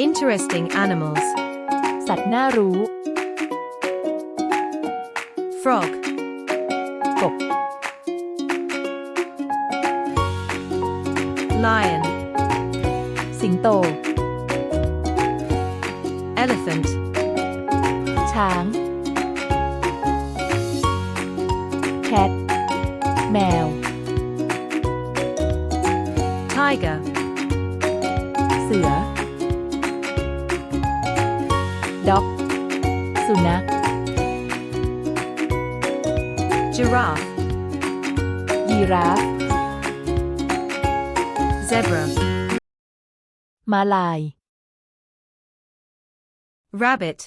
Interesting animals. สัตว์น่ารู้ Frog. กบ Lion. สิงโต Elephant. ช้าง แคท แมว Tiger. เสือ ด็อก สุนัข Giraffe. ยีราฟ Zebra. ม้าลาย Rabbit.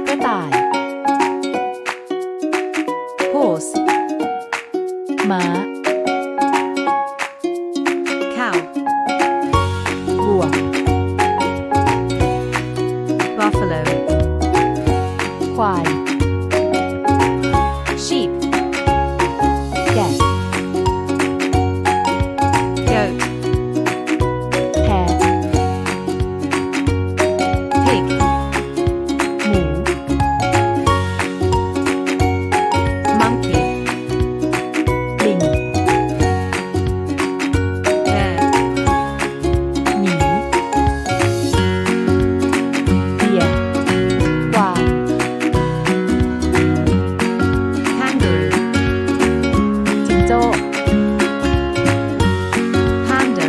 กระต่าย Horse. ม้า Cow. วัว Buffalo. ควาย Sheep. แกะ Goat. แพะ Pig. หมู Monkey. ลิง Bear. หมี เบียร์ กวาง Kangaroo. จิงโจ้ Panda.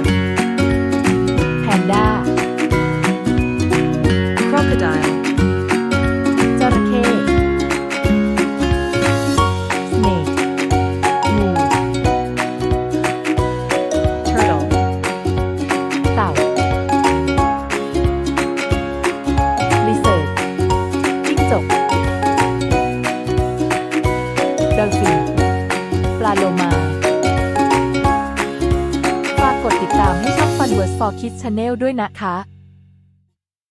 แพนด้า Crocodile. จระเข้ สเนก งู Turtle. เต่า ลิเซิร์ด จิ้งจก ดอลฟิน ปลาโลมา ฝากกดติดตามให้ช่อง Fun Words for Kids Channel ด้วยนะคะ